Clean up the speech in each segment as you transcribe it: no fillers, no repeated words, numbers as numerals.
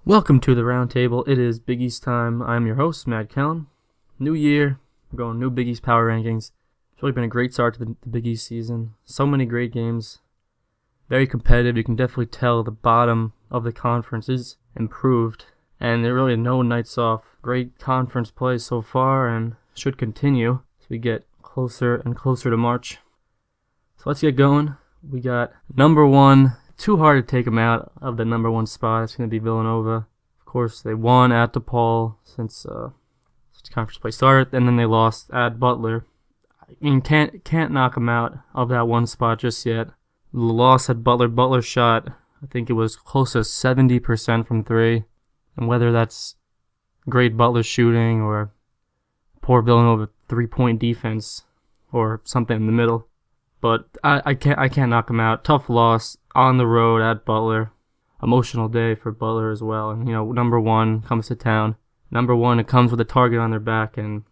Welcome to the RoundTable. It is Big East time. I'm your host, Matt Kellen. New year, we're going new Big East power rankings. It's really been a great start to the Big East season. So many great games. Very competitive. You can definitely tell the bottom of the conference is improved. And there really no nights off. Great conference play so far and should continue as we get closer and closer to March. So let's get going. We got number one. Too hard to take them out of the number one spot. It's going to be Villanova. Of course, they won at DePaul since conference play started, and then they lost at Butler. I mean, can't knock them out of that one spot just yet. The loss at Butler shot, I think it was close to 70% from three, and whether that's great Butler shooting or poor Villanova three-point defense or something in the middle. But I can't knock them out. Tough loss on the road at Butler. Emotional day for Butler as well. And number one comes to town. Number one, it comes with a target on their back, and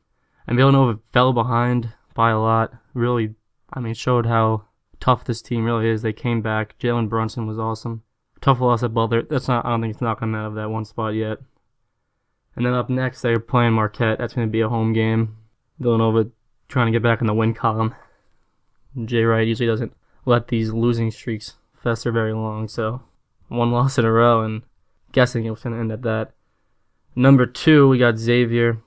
Villanova fell behind by a lot. Really, showed how tough this team really is. They came back. Jalen Brunson was awesome. Tough loss at Butler. I don't think it's knocking them out of that one spot yet. And then up next, they're playing Marquette. That's going to be a home game. Villanova trying to get back in the win column. Jay Wright usually doesn't let these losing streaks fester very long, so one loss in a row, and guessing it was going to end at that. Number two, we got Xavier.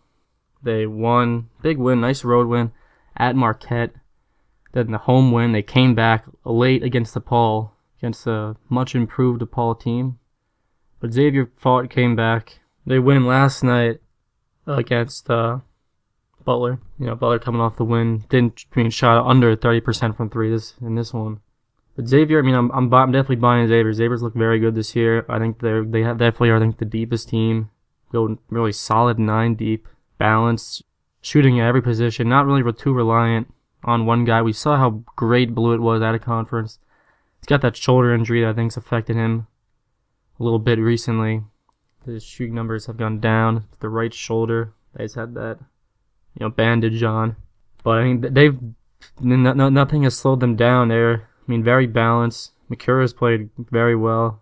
They won. Big win, nice road win at Marquette. Then the home win, they came back late against DePaul, against a much improved DePaul team. But Xavier fought, came back. They win last night against Butler. Butler coming off the win, shot under 30% from three in this one. But Xavier, I'm definitely buying Xavier. Xavier's look very good this year. I think they definitely are the deepest team. Go really solid 9 deep, balanced, shooting at every position. Not really too reliant on one guy. We saw how great Blewett was at a conference. He's got that shoulder injury that I think's affected him a little bit recently. His shooting numbers have gone down. The right shoulder, he's had that bandage on. But nothing has slowed them down. They're very balanced. Mikura's played very well.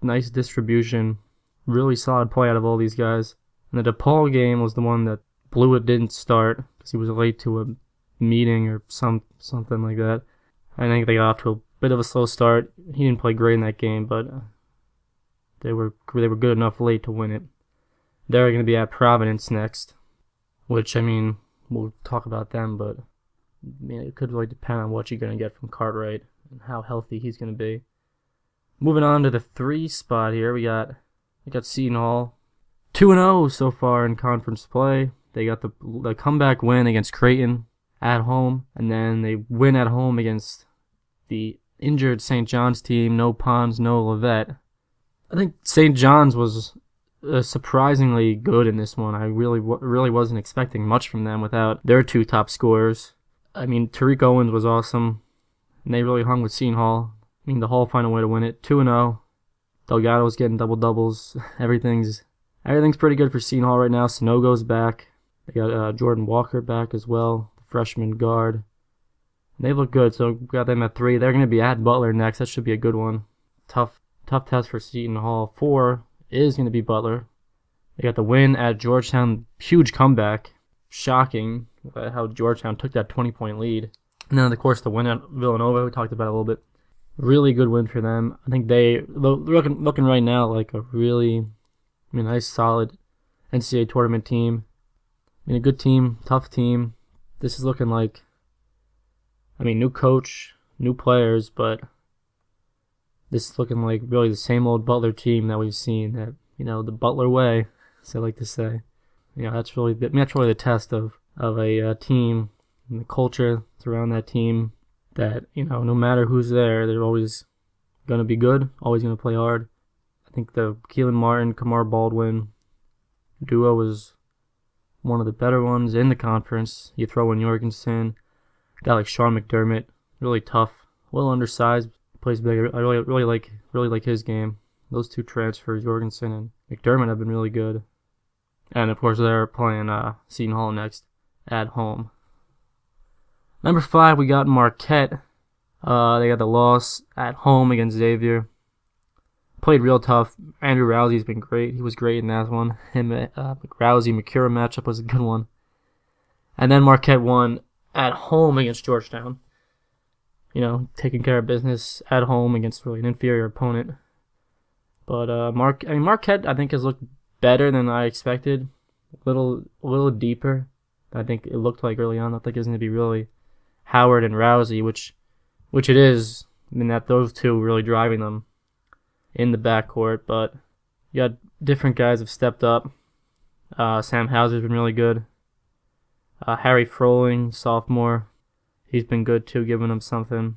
Nice distribution. Really solid play out of all these guys. And the DePaul game was the one that Blewett didn't start because he was late to a meeting or something like that. I think they got off to a bit of a slow start. He didn't play great in that game, but they were good enough late to win it. They're going to be at Providence next, which, we'll talk about them, but it could really depend on what you're going to get from Cartwright and how healthy he's going to be. Moving on to the 3 spot here, we got Seton Hall. 2-0 so far in conference play. They got the comeback win against Creighton at home, and then they win at home against the injured St. John's team. No Pons, no Levette. I think St. John's was surprisingly good in this one. I really wasn't expecting much from them without their 2 top scorers. Tariq Owens was awesome, and they really hung with Seton Hall. The Hall found a way to win it. 2-0. Delgado's getting double-doubles. Everything's pretty good for Seton Hall right now. Sanogo's back. They got Jordan Walker back as well, the freshman guard. And they look good, so we got them at 3. They're going to be at Butler next. That should be a good one. Tough test for Seton Hall. 4 is going to be Butler. They got the win at Georgetown. Huge comeback. Shocking how Georgetown took that 20-point lead. And then, of course, the win at Villanova, we talked about it a little bit. Really good win for them. I think they're looking right now like a really nice, solid NCAA tournament team. A good team, tough team. This is looking like, new coach, new players, but this is looking like really the same old Butler team that we've seen. That the Butler way, as I like to say. That's really the test of a team and the culture that's around that team. That, no matter who's there, they're always going to be good, always going to play hard. I think the Keelan Martin, Kamar Baldwin duo was one of the better ones in the conference. You throw in Jorgensen, a guy like Sean McDermott, really tough, a little undersized, plays big. I really like his game. Those 2 transfers, Jorgensen and McDermott, have been really good. And of course, they're playing Seton Hall next at home. Number 5, we got Marquette. They got the loss at home against Xavier. played real tough. Andrew Rousey's been great. He was great in that one. Him, Rousey-Mikura matchup was a good one. And then Marquette won at home against Georgetown. Taking care of business at home against really an inferior opponent. But Marquette, I think, has looked better than I expected. A little deeper. I think it looked like early on. I think it was going to be really Howard and Rousey, which it is. I mean, that those two really driving them in the backcourt. But you got different guys have stepped up. Sam Hauser's been really good. Harry Froling, sophomore, he's been good too, giving them something.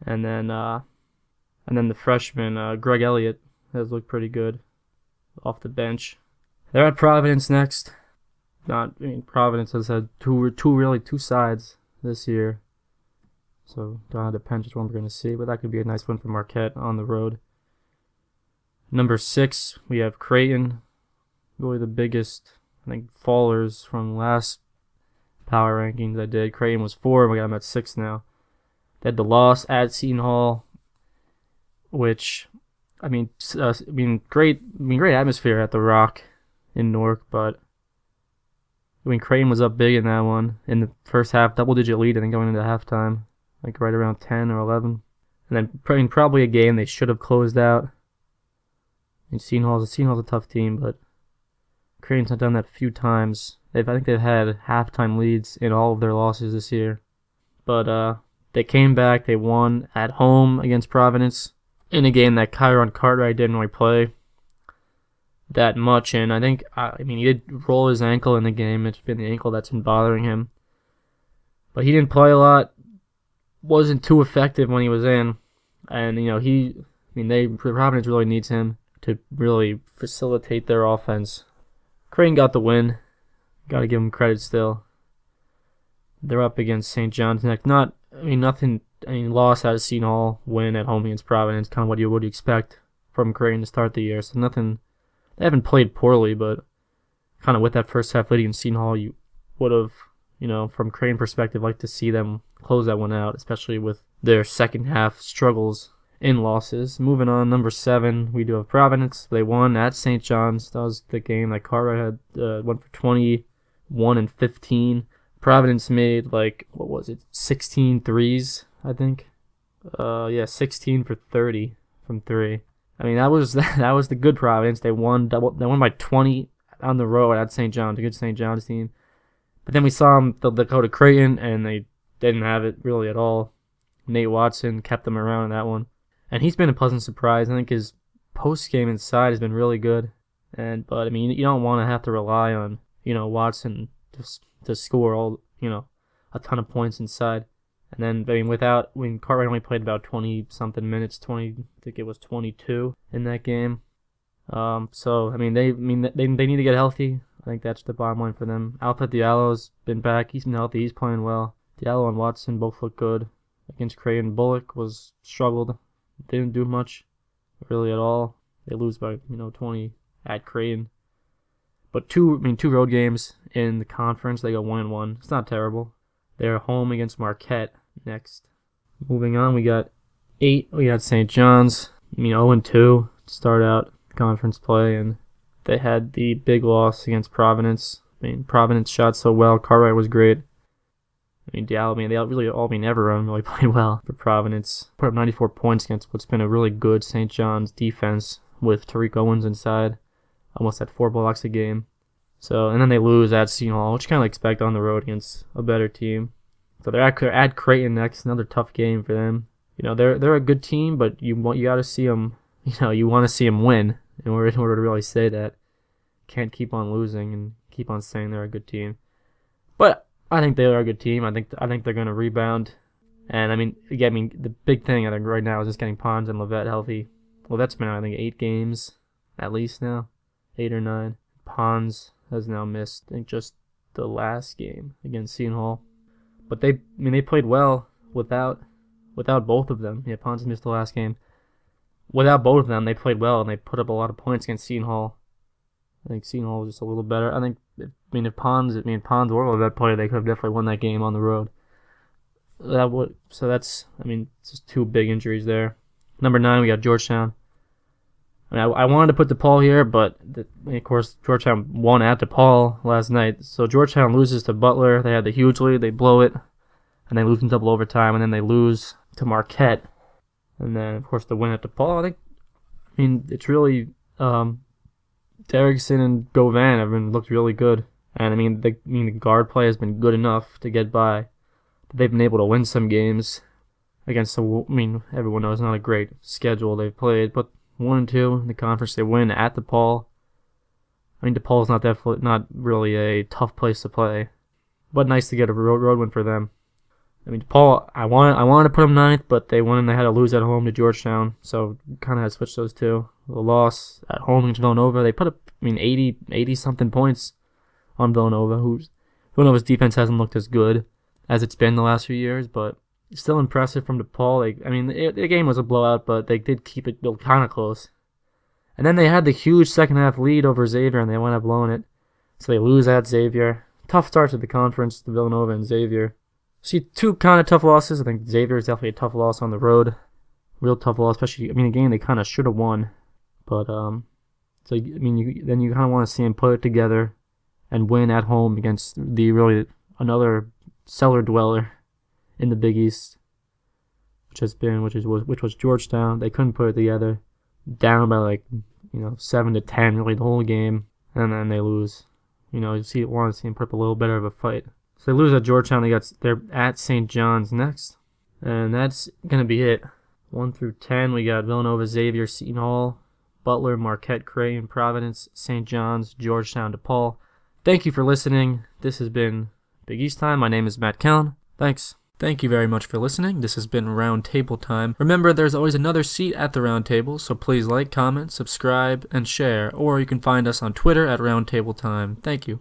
And then the freshman Greg Elliott has looked pretty good off the bench. They're at Providence next. Providence has had two sides this year. So don't have to depend which one we're going to see, but that could be a nice one for Marquette on the road. Number 6, we have Creighton. Really the biggest, I think, fallers from last power rankings I did. Creighton was 4, and we got them at 6 now. They had the loss at Seton Hall, which, great atmosphere at the Rock in Newark, but Creighton was up big in that one in the first half, double-digit lead, I think, going into halftime, like right around 10 or 11. And then probably a game they should have closed out. Seton Hall's a tough team, but Creighton's not done that a few times. I think they've had halftime leads in all of their losses this year. But they came back. They won at home against Providence in a game that Kyron Cartwright didn't really play that much. And I think, he did roll his ankle in the game. It's been the ankle that's been bothering him. But he didn't play a lot. Wasn't too effective when he was in. And, Providence really needs him to really facilitate their offense. Creighton got the win. Got to give them credit still. They're up against St. John's next. Loss out of Seton Hall, win at home against Providence, kind of what you would expect from Creighton to start the year. So nothing, they haven't played poorly, but kind of with that first half lead against Seton Hall, you would have, from Creighton perspective, liked to see them close that one out, especially with their second half struggles in losses. Moving on, number 7, we do have Providence. They won at St. John's. That was the game that Cartwright had went for 21 and 15. Providence made 16 threes, I think. 16 for 30 from 3. That was the good Providence. They won by 20 on the road at St. John's, a good St. John's team. But then we saw them go to Creighton, and they didn't have it really at all. Nate Watson kept them around in that one. And he's been a pleasant surprise. I think his post-game inside has been really good. But you don't want to have to rely on, Watson to score a ton of points inside. And then, Cartwright only played about 20-something minutes, I think it was 22 in that game. They need to get healthy. I think that's the bottom line for them. Alpha Diallo's been back. He's been healthy. He's playing well. Diallo and Watson both look good. Against Creighton, Bullock struggled. Didn't do much, really at all. They lose by 20 at Creighton. But two road games in the conference. They go 1-1. It's not terrible. They're home against Marquette next. Moving on, we got 8. We got St. John's. 0-2 to start out conference play, and they had the big loss against Providence. Providence shot so well. Cartwright was great. Diallo, everyone really played well for Providence. Put up 94 points against what's been a really good St. John's defense with Tariq Owens inside. Almost had 4 blocks a game. And then they lose at Seton Hall, which you kind of expect on the road against a better team. So they're at Creighton next, another tough game for them. They're a good team, but you got to see them. You want to see them win in order to really say that. Can't keep on losing and keep on saying they're a good team. But I think they are a good team. I think they're going to rebound. And the big thing I think right now is just getting Pons and Levette healthy. Levette's been out, 8 games at least now, 8 or 9. Pons has now missed, I think, just the last game against Seton Hall. But they played well without both of them. Yeah, Pons missed the last game. Without both of them, they played well, and they put up a lot of points against Seton Hall. I think Seton Hall was just a little better. I think, if Pons or Levette played, they could have definitely won that game on the road. That's just 2 big injuries there. Number 9, we got Georgetown. I mean, I wanted to put DePaul here, but of course Georgetown won at DePaul last night. So Georgetown loses to Butler. They had the huge lead. They blow it, and they lose in double overtime, and then they lose to Marquette. And then, of course, the win at DePaul. I mean, it's really Derrickson and Govan have looked really good. And, the guard play has been good enough to get by. But they've been able to win some games against everyone knows not a great schedule they've played, but 1-2 in the conference. They win at DePaul. DePaul's not really a tough place to play, but nice to get a road win for them. DePaul, I wanted to put them ninth, but they won and they had to lose at home to Georgetown, so kind of had to switch those two. The loss at home against Villanova, they put up 80 something points on Villanova. Villanova's defense hasn't looked as good as it's been the last few years, but still impressive from DePaul. The game was a blowout, but they did keep it kind of close. And then they had the huge second half lead over Xavier, and they wound up blowing it. So they lose at Xavier. Tough start to the conference, the Villanova and Xavier. See, two kind of tough losses. I think Xavier is definitely a tough loss on the road. Real tough loss, especially, a game they kind of should have won. But, then you kind of want to see them put it together and win at home against another cellar dweller in the Big East, which was Georgetown. They couldn't put it together. Down by 7-10 really the whole game, and then they lose. You want to see them put up a little better of a fight. So they lose at Georgetown. They're at St. John's next, and that's gonna be it. 1 through 10, we got Villanova, Xavier, Seton Hall, Butler, Marquette, Creighton, Providence, St. John's, Georgetown, DePaul. Thank you for listening. This has been Big East Time. My name is Matt Kellen. Thanks. Thank you very much for listening. This has been RoundTable Time. Remember, there's always another seat at the round table, so please like, comment, subscribe, and share, or you can find us on Twitter at RoundTable Time. Thank you.